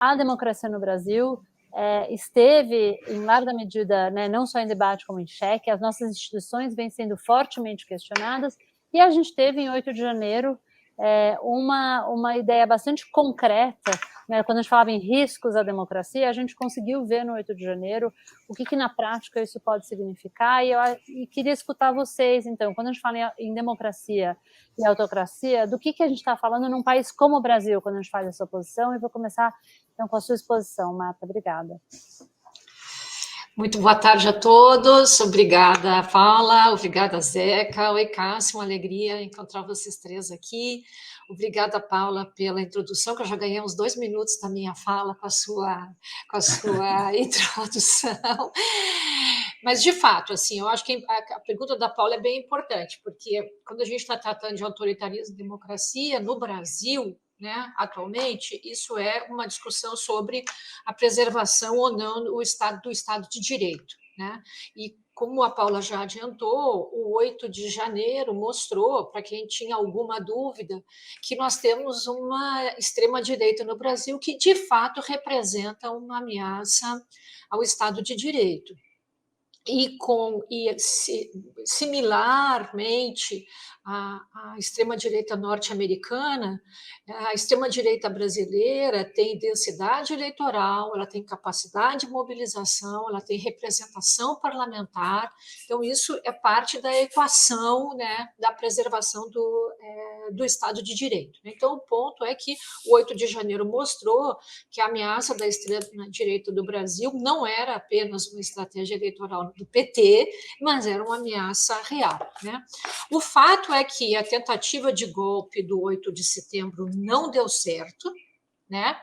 a democracia no Brasil esteve, em larga medida, né, não só em debate como em xeque, as nossas instituições vêm sendo fortemente questionadas, e a gente teve, em 8 de janeiro, uma ideia bastante concreta, né, quando a gente falava em riscos à democracia, a gente conseguiu ver no 8 de janeiro o que na prática isso pode significar, e queria escutar vocês, então, quando a gente fala em democracia e autocracia, do que a gente está falando num país como o Brasil, quando a gente faz essa oposição, e vou começar então, com a sua exposição, Marta. Obrigada. Muito boa tarde a todos. Obrigada, Paula. Obrigada, Zeca. Oi, Cássio. Uma alegria encontrar vocês três aqui. Obrigada, Paula, pela introdução, que eu já ganhei uns 2 minutos da minha fala com a sua introdução. Mas, de fato, assim, eu acho que a pergunta da Paula é bem importante, porque quando a gente está tratando de autoritarismo e democracia, no Brasil, né, atualmente, isso é uma discussão sobre a preservação ou não do Estado de Direito. Né? E, como a Paula já adiantou, o 8 de janeiro mostrou, para quem tinha alguma dúvida, que nós temos uma extrema-direita no Brasil que, de fato, representa uma ameaça ao Estado de Direito. Similarmente à extrema-direita norte-americana, a extrema-direita brasileira tem densidade eleitoral, ela tem capacidade de mobilização, ela tem representação parlamentar, então isso é parte da equação, né, da preservação do Estado de Direito. Então o ponto é que o 8 de janeiro mostrou que a ameaça da extrema-direita do Brasil não era apenas uma estratégia eleitoral do PT, mas era uma ameaça real. Né? O fato é que a tentativa de golpe do 8 de setembro não deu certo, né?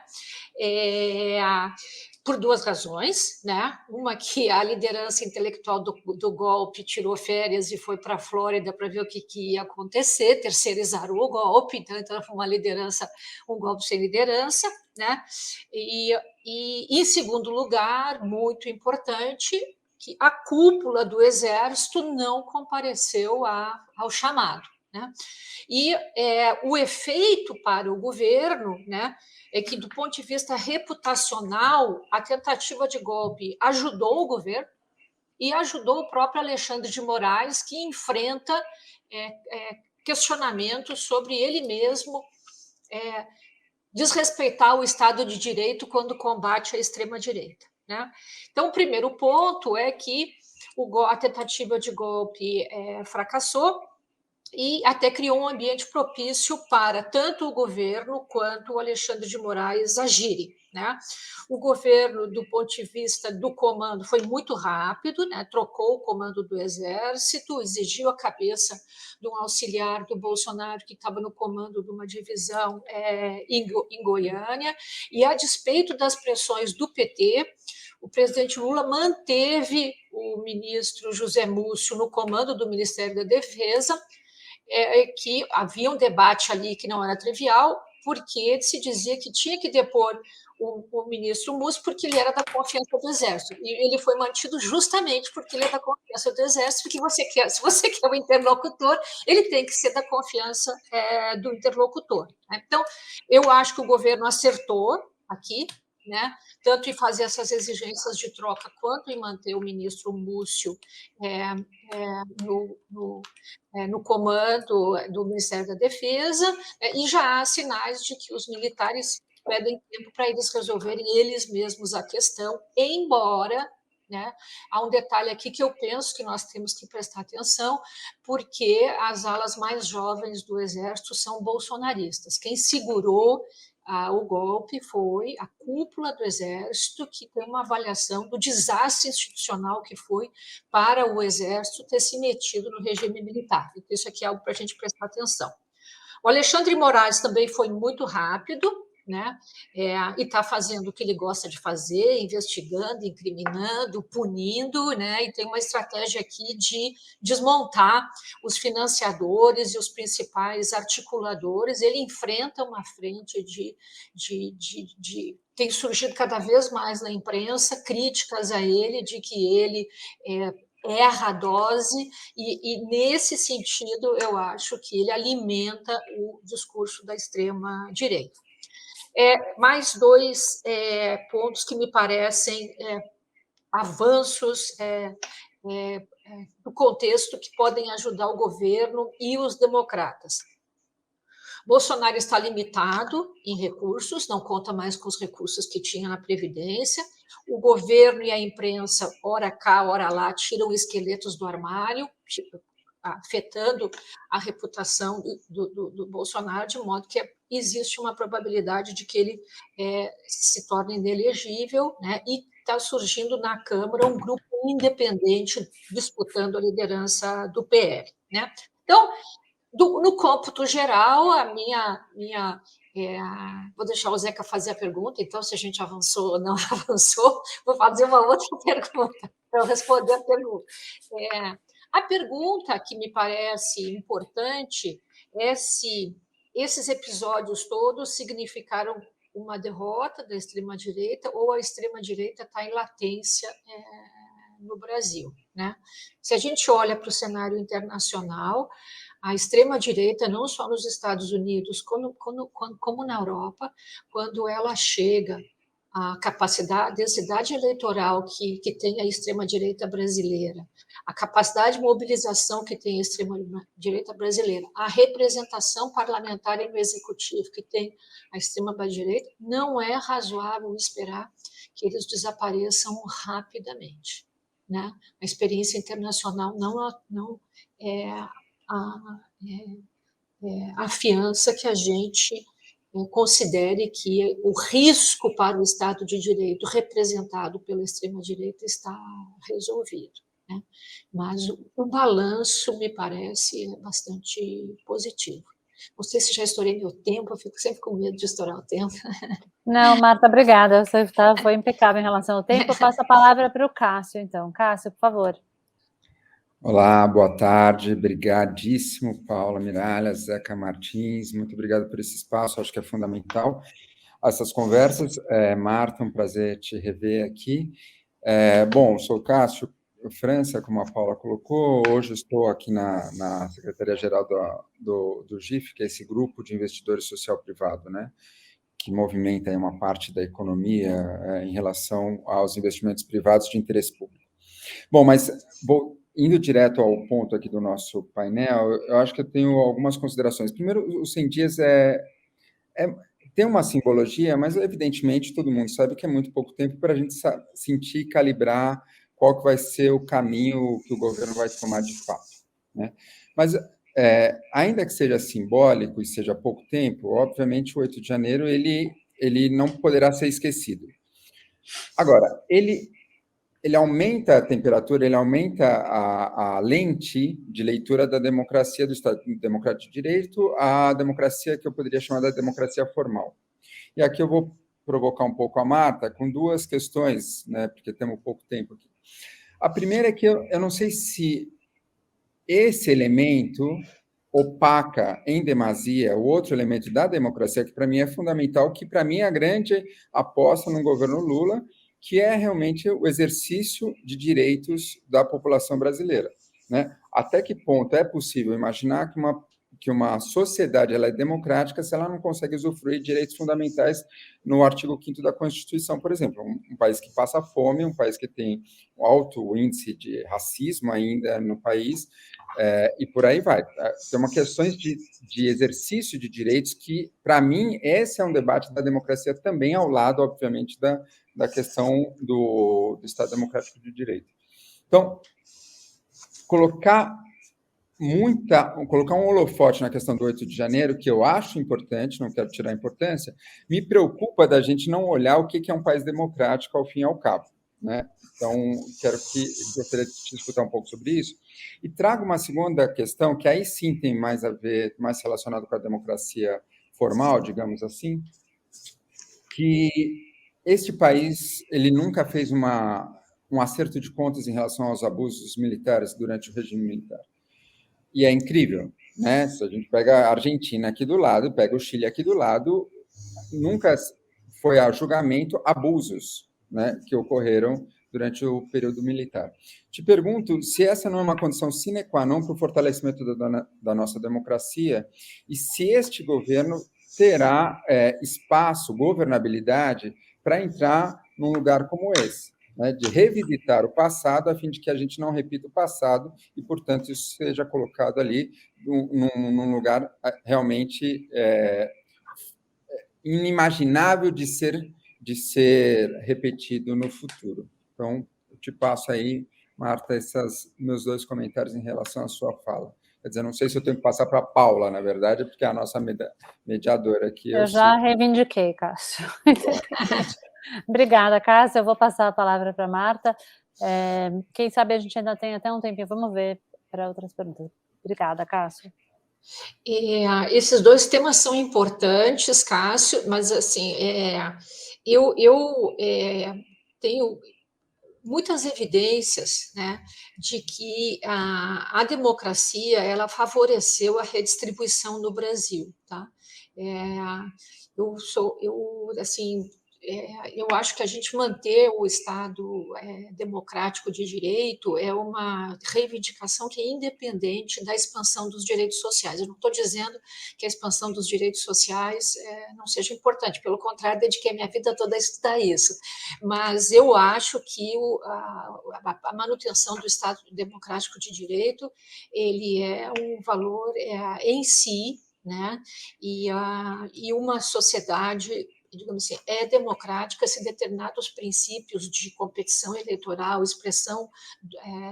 Por 2 razões, né? Uma, que a liderança intelectual do golpe tirou férias e foi para a Flórida para ver o que ia acontecer, terceirizaram o golpe, então foi um golpe sem liderança, né? E em segundo lugar, muito importante, que a cúpula do Exército não compareceu ao chamado. Né? E o efeito para o governo, né, é que, do ponto de vista reputacional, a tentativa de golpe ajudou o governo e ajudou o próprio Alexandre de Moraes, que enfrenta questionamentos sobre ele mesmo desrespeitar o Estado de Direito quando combate a extrema-direita. Né? Então, o primeiro ponto é que a tentativa de golpe fracassou, e até criou um ambiente propício para tanto o governo quanto o Alexandre de Moraes agirem. Né? O governo, do ponto de vista do comando, foi muito rápido, né? Trocou o comando do Exército, exigiu a cabeça de um auxiliar do Bolsonaro que estava no comando de uma divisão em Goiânia, e, a despeito das pressões do PT, o presidente Lula manteve o ministro José Múcio no comando do Ministério da Defesa, que havia um debate ali que não era trivial, porque se dizia que tinha que depor o ministro Múcio porque ele era da confiança do Exército. E ele foi mantido justamente porque ele é da confiança do Exército, porque se você quer o interlocutor, ele tem que ser da confiança do interlocutor. Né? Então, eu acho que o governo acertou aqui, né? Tanto em fazer essas exigências de troca, quanto em manter o ministro Múcio no comando do Ministério da Defesa, e já há sinais de que os militares pedem tempo para eles resolverem eles mesmos a questão, embora, né, há um detalhe aqui que eu penso que nós temos que prestar atenção, porque as alas mais jovens do Exército são bolsonaristas. Quem segurou o golpe foi a cúpula do Exército, que tem uma avaliação do desastre institucional que foi para o Exército ter se metido no regime militar. Então, isso aqui é algo para a gente prestar atenção. O Alexandre de Moraes também foi muito rápido, né? E está fazendo o que ele gosta de fazer, investigando, incriminando, punindo, né? E tem uma estratégia aqui de desmontar os financiadores e os principais articuladores. Ele enfrenta uma frente tem surgido cada vez mais na imprensa críticas a ele, de que ele erra a dose, e nesse sentido eu acho que ele alimenta o discurso da extrema-direita. Mais dois pontos que me parecem avanços do contexto que podem ajudar o governo e os democratas. Bolsonaro está limitado em recursos, não conta mais com os recursos que tinha na Previdência. O governo e a imprensa, ora cá, ora lá, tiram esqueletos do armário, afetando a reputação do Bolsonaro, de modo que existe uma probabilidade de que ele se torne inelegível, né? E está surgindo na Câmara um grupo independente disputando a liderança do PL, né? Então, no cômputo geral, vou deixar o Zeca fazer a pergunta, então, se a gente avançou ou não avançou, vou fazer uma outra pergunta para eu responder a pergunta. A pergunta que me parece importante é se esses episódios todos significaram uma derrota da extrema-direita ou a extrema-direita está em latência no Brasil, né? Se a gente olha para o cenário internacional, a extrema-direita, não só nos Estados Unidos, como na Europa, quando ela chega à capacidade, a densidade eleitoral que tem a extrema-direita brasileira, a capacidade de mobilização que tem a extrema-direita brasileira, a representação parlamentar e no executivo que tem a extrema-direita, não é razoável esperar que eles desapareçam rapidamente, né? A experiência internacional não afiança que a gente considere que o risco para o Estado de Direito representado pela extrema-direita está resolvido, né? Mas o balanço, me parece, bastante positivo. Não sei se já estourei meu tempo, eu fico sempre com medo de estourar o tempo. Não, Marta, obrigada. Você foi impecável em relação ao tempo. Eu passo a palavra para o Cássio, então. Cássio, por favor. Olá, boa tarde, obrigadíssimo, Paula Miralles, Zeca Martins, muito obrigado por esse espaço, acho que é fundamental essas conversas. Marta, um prazer te rever aqui. Bom, sou Cássio França, como a Paula colocou, hoje estou aqui na Secretaria-Geral do GIF, que é esse grupo de investidores social-privado, né, que movimenta aí uma parte da economia em relação aos investimentos privados de interesse público. Bom, mas indo direto ao ponto aqui do nosso painel, eu acho que eu tenho algumas considerações. Primeiro, os 100 dias tem uma simbologia, mas evidentemente todo mundo sabe que é muito pouco tempo para a gente sentir e calibrar qual que vai ser o caminho que o governo vai tomar de fato, né? Mas, ainda que seja simbólico e seja pouco tempo, obviamente o 8 de janeiro ele não poderá ser esquecido. Agora, ele aumenta a temperatura, ele aumenta a lente de leitura da democracia do Estado Democrático de Direito, a democracia que eu poderia chamar da democracia formal. E aqui eu vou provocar um pouco a Marta com duas questões, né, porque temos pouco tempo aqui. A primeira é que eu não sei se esse elemento opaca em demasia o outro elemento da democracia, que para mim é fundamental, que para mim é a grande aposta no governo Lula, que é realmente o exercício de direitos da população brasileira, né? Até que ponto é possível imaginar que uma sociedade ela é democrática se ela não consegue usufruir de direitos fundamentais no artigo 5º da Constituição, por exemplo, um país que passa fome, um país que tem um alto índice de racismo ainda no país, e por aí vai. Tem uma questões de exercício de direitos que, para mim, esse é um debate da democracia também ao lado, obviamente, da questão do Estado Democrático de Direito. Então, colocar um holofote na questão do 8 de janeiro, que eu acho importante, não quero tirar a importância, me preocupa da gente não olhar o que é um país democrático ao fim e ao cabo, né? Então, gostaria de te escutar um pouco sobre isso. E trago uma segunda questão, que aí sim tem mais a ver, mais relacionado com a democracia formal, digamos assim, que este país, ele nunca fez um acerto de contas em relação aos abusos militares durante o regime militar. E é incrível, né? Se a gente pega a Argentina aqui do lado, pega o Chile aqui do lado, nunca foi a julgamento abusos, né, que ocorreram durante o período militar. Te pergunto se essa não é uma condição sine qua non para o fortalecimento da nossa democracia e se este governo terá espaço, governabilidade, para entrar num lugar como esse, né, de revisitar o passado, a fim de que a gente não repita o passado e, portanto, isso seja colocado ali num lugar realmente inimaginável de ser repetido no futuro. Então, eu te passo aí, Marta, esses meus 2 comentários em relação à sua fala. Quer dizer, não sei se eu tenho que passar para a Paula, na verdade, porque é a nossa mediadora aqui. Eu já reivindiquei, Cássio. Obrigada, Cássio. Eu vou passar a palavra para a Marta. Quem sabe a gente ainda tem até um tempinho. Vamos ver para outras perguntas. Obrigada, Cássio. Esses 2 temas são importantes, Cássio, mas assim, eu tenho muitas evidências, né, de que a democracia ela favoreceu a redistribuição no Brasil, tá? Eu acho que a gente manter o Estado democrático de direito é uma reivindicação que é independente da expansão dos direitos sociais. Eu não estou dizendo que a expansão dos direitos sociais não seja importante, pelo contrário, dediquei minha vida toda a estudar isso. Mas eu acho que a manutenção do Estado democrático de direito ele é um valor em si, né? E uma sociedade, digamos assim, é democrática se determinados princípios de competição eleitoral, expressão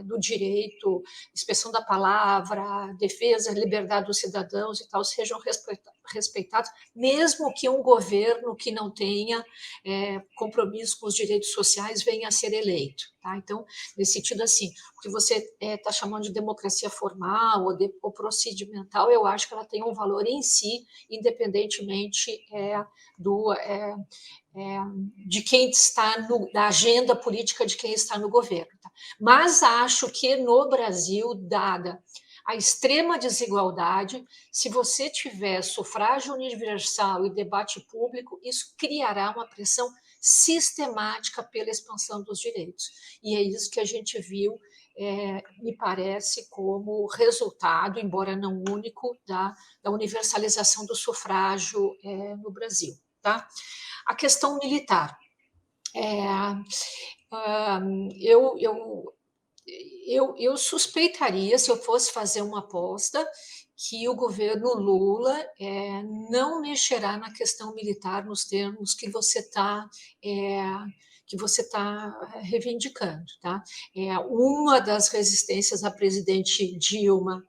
do direito, expressão da palavra, defesa, liberdade dos cidadãos e tal, sejam respeitados, mesmo que um governo que não tenha compromisso com os direitos sociais venha a ser eleito. Tá? Então, nesse sentido, assim, o que você está chamando de democracia formal ou procedimental, eu acho que ela tem um valor em si, independentemente de quem está da agenda política de quem está no governo. Tá? Mas acho que no Brasil, dada a extrema desigualdade, se você tiver sufrágio universal e debate público, isso criará uma pressão sistemática pela expansão dos direitos. E é isso que a gente viu, me parece, como resultado, embora não único, da universalização do sufrágio no Brasil. Tá? A questão militar. Eu suspeitaria, se eu fosse fazer uma aposta, que o governo Lula não mexerá na questão militar nos termos que você está reivindicando. Tá? Uma das resistências à presidente Dilma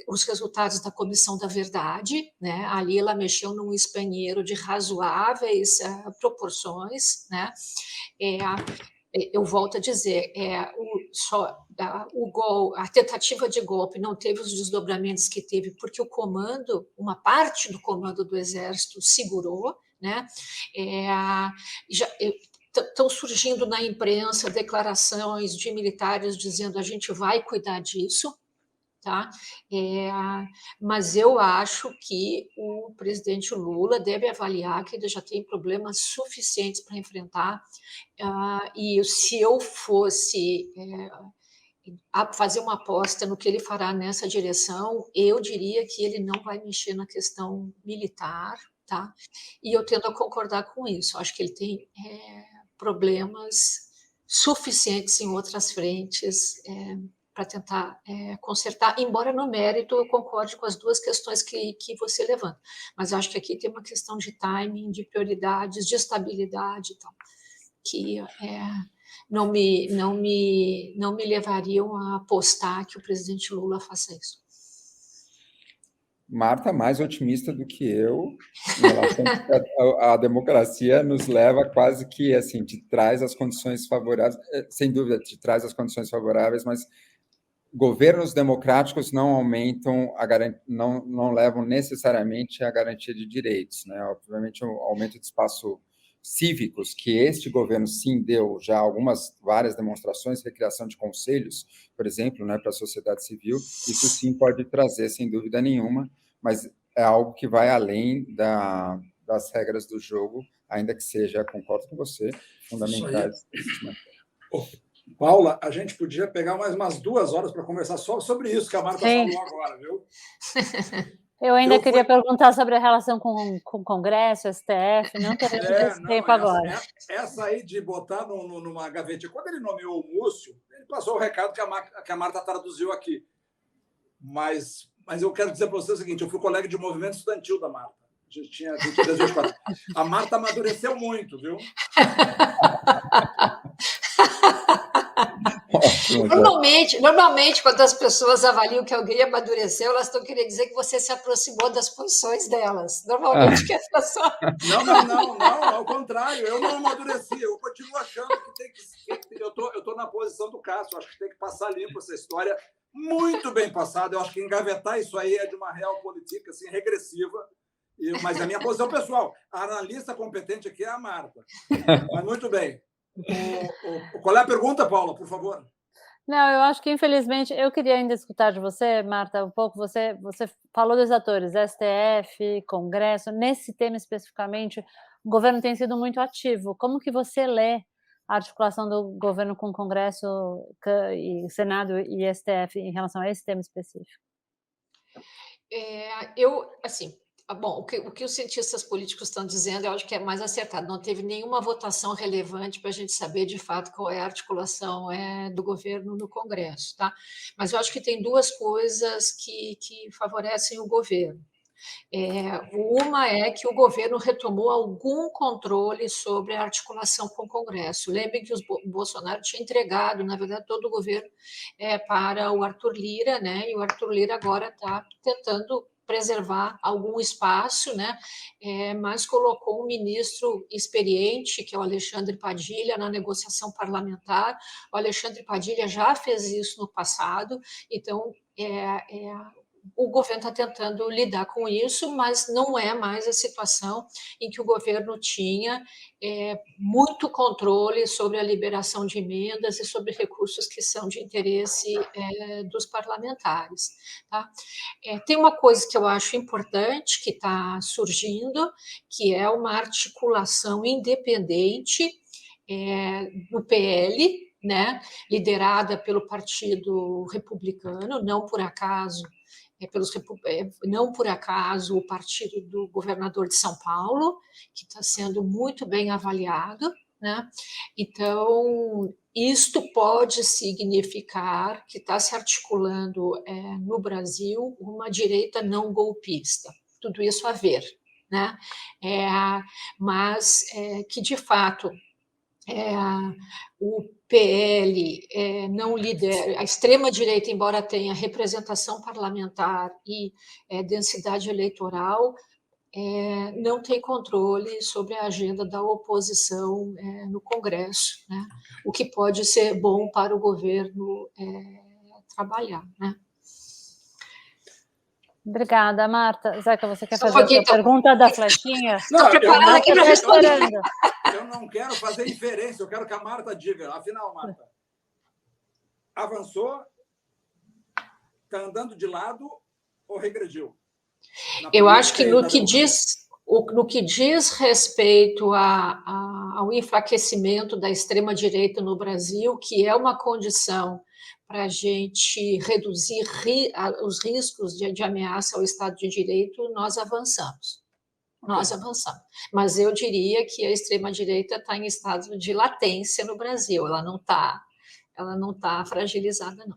os resultados da Comissão da Verdade, né? Ali ela mexeu num espanheiro de razoáveis proporções, né? Eu volto a dizer, a tentativa de golpe não teve os desdobramentos que teve, porque uma parte do comando do Exército segurou, né? Estão surgindo na imprensa declarações de militares dizendo a gente vai cuidar disso. Tá? Mas eu acho que o presidente Lula deve avaliar que ele já tem problemas suficientes para enfrentar, e se eu fosse fazer uma aposta no que ele fará nessa direção, eu diria que ele não vai mexer na questão militar, tá? E eu tendo a concordar com isso. Acho que ele tem problemas suficientes em outras frentes para tentar consertar, embora no mérito eu concorde com as 2 questões que você levanta. Mas acho que aqui tem uma questão de timing, de prioridades, de estabilidade e tal, que não me levariam a apostar que o presidente Lula faça isso. Marta, mais otimista do que eu, em relação à democracia, nos leva quase que, assim, te traz as condições favoráveis, sem dúvida, te traz as condições favoráveis, mas governos democráticos não aumentam, não levam necessariamente a garantia de direitos, né? Obviamente, o aumento de espaço cívicos, que este governo sim deu já várias demonstrações, recriação de conselhos, por exemplo, né, para a sociedade civil, isso sim pode trazer, sem dúvida nenhuma, mas é algo que vai além das regras do jogo, ainda que seja, concordo com você, fundamentais. Paula, a gente podia pegar mais umas 2 horas para conversar só sobre isso que a Marta falou agora, viu? Eu ainda queria perguntar sobre a relação com o Congresso, STF, não teremos esse tempo agora. Essa aí de botar numa gavetinha. Quando ele nomeou o Múcio, ele passou o recado que a Marta traduziu aqui. Mas eu quero dizer para você o seguinte, eu fui colega de movimento estudantil da Marta. A gente tinha 23, 24. A Marta amadureceu muito, viu? Normalmente, quando as pessoas avaliam que alguém amadureceu, elas estão querendo dizer que você se aproximou das posições delas. Normalmente que as pessoas... Não, ao contrário, eu não amadureci, eu continuo achando que tem que... Eu tô na posição do Cássio, acho que tem que passar limpo essa história, muito bem passada, eu acho que engavetar isso aí é de uma realpolitik assim, regressiva, mas a minha posição pessoal, a analista competente aqui é a Marta. Mas muito bem. Qual é a pergunta, Paula, por favor? Não, eu acho que, infelizmente, eu queria ainda escutar de você, Marta, um pouco. Você falou dos atores, STF, Congresso. Nesse tema especificamente, o governo tem sido muito ativo. Como que você lê a articulação do governo com o Congresso, e Senado e STF em relação a esse tema específico? Bom, o que os cientistas políticos estão dizendo, eu acho que é mais acertado. Não teve nenhuma votação relevante para a gente saber, de fato, qual é a articulação do governo no Congresso, tá? Mas eu acho que tem duas coisas que favorecem o governo. Uma é que o governo retomou algum controle sobre a articulação com o Congresso. Lembrem que o Bolsonaro tinha entregado, na verdade, todo o governo para o Arthur Lira, né? E o Arthur Lira agora está tentando preservar algum espaço, né? Mas colocou um ministro experiente, que é o Alexandre Padilha, na negociação parlamentar. O Alexandre Padilha já fez isso no passado, então o governo está tentando lidar com isso, mas não é mais a situação em que o governo tinha muito controle sobre a liberação de emendas e sobre recursos que são de interesse dos parlamentares. Tá? Tem uma coisa que eu acho importante que está surgindo, que é uma articulação independente do PL, né, liderada pelo Partido Republicano, não por acaso o partido do governador de São Paulo, que está sendo muito bem avaliado, né? Então, isto pode significar que está se articulando no Brasil uma direita não golpista. Tudo isso a ver, né? Mas que, de fato, o PL não lidera, a extrema-direita, embora tenha representação parlamentar e densidade eleitoral, não tem controle sobre a agenda da oposição no Congresso, né? O que pode ser bom para o governo trabalhar, né? Obrigada, Marta. Zeca, você quer fazer a pergunta da flechinha? Estou preparada aqui para responder. Eu não quero fazer inferência, eu quero que a Marta diga. Afinal, Marta, avançou, está andando de lado ou regrediu? Eu acho que no que diz respeito ao enfraquecimento da extrema-direita no Brasil, que é uma condição para a gente reduzir os riscos de ameaça ao Estado de Direito, nós avançamos. Mas eu diria que a extrema-direita está em estado de latência no Brasil, ela não está fragilizada, não.